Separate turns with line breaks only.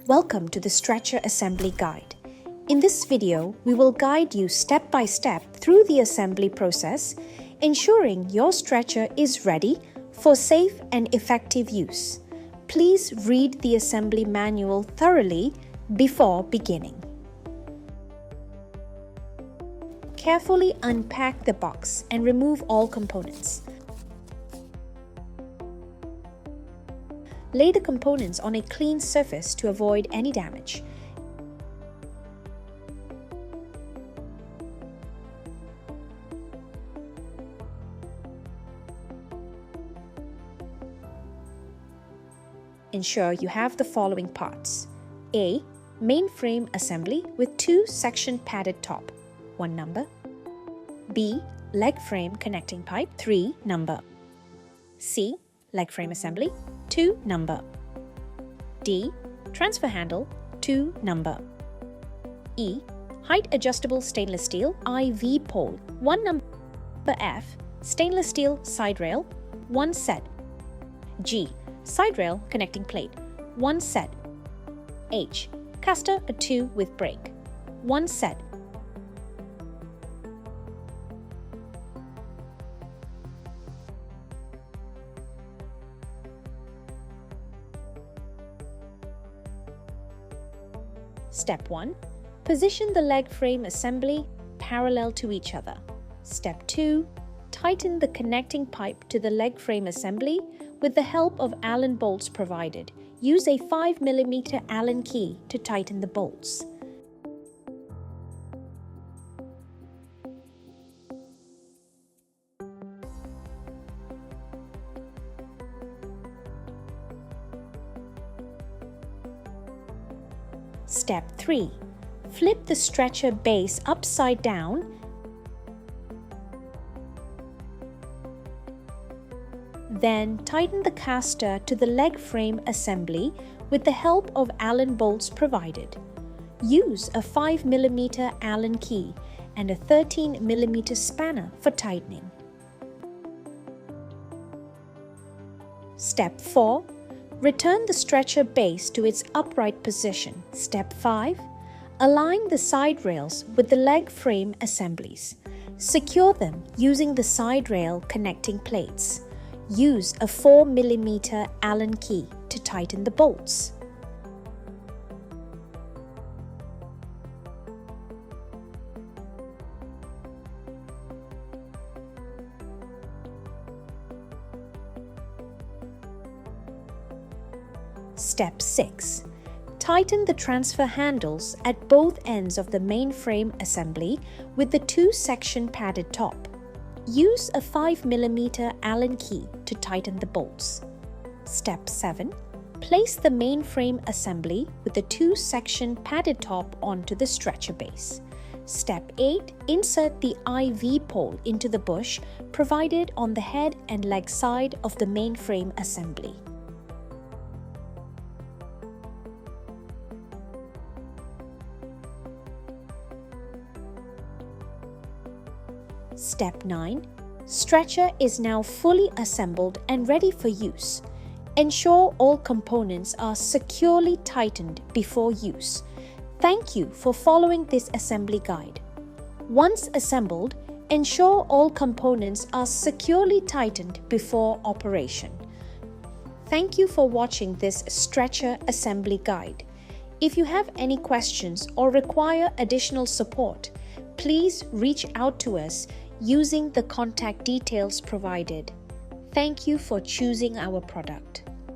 Welcome to the Stretcher Assembly Guide. In this video, we will guide you step by step through the assembly process, ensuring your stretcher is ready for safe and effective use. Please read the assembly manual thoroughly before beginning. Carefully unpack the box and remove all components. Lay the components on a clean surface to avoid any damage. Ensure you have the following parts. A. Main frame assembly with 2-section padded top, 1 number. B. Leg frame connecting pipe, 3 number. C. Leg frame assembly, 2 number. D. Transfer handle, 2 number. E. Height adjustable stainless steel IV pole, 1 number. F. Stainless steel side rail, 1 set. G. Side rail connecting plate, 1 set. H. Caster 2 with brake, 1 set. Step 1. Position the leg frame assembly parallel to each other. Step 2. Tighten the connecting pipe to the leg frame assembly with the help of Allen bolts provided. Use a 5 mm Allen key to tighten the bolts. Step 3. Flip the stretcher base upside down then tighten the caster to the leg frame assembly with the help of Allen bolts provided. Use a 5 mm Allen key and a 13 mm spanner for tightening. Step 4. Return the stretcher base to its upright position. Step 5. Align the side rails with the leg frame assemblies. Secure them using the side rail connecting plates. Use a 4 mm Allen key to tighten the bolts. Step 6. Tighten the transfer handles at both ends of the main frame assembly with the 2-section padded top. Use a 5 mm Allen key to tighten the bolts. Step 7. Place the main frame assembly with the 2-section padded top onto the stretcher base. Step 8. Insert the IV pole into the bush provided on the head and leg side of the main frame assembly. Step 9. Stretcher is now fully assembled and ready for use. Ensure all components are securely tightened before use. Thank you for following this assembly guide. Once assembled, ensure all components are securely tightened before operation. Thank you for watching this stretcher assembly guide. If you have any questions or require additional support, please reach out to us using the contact details provided. Thank you for choosing our product.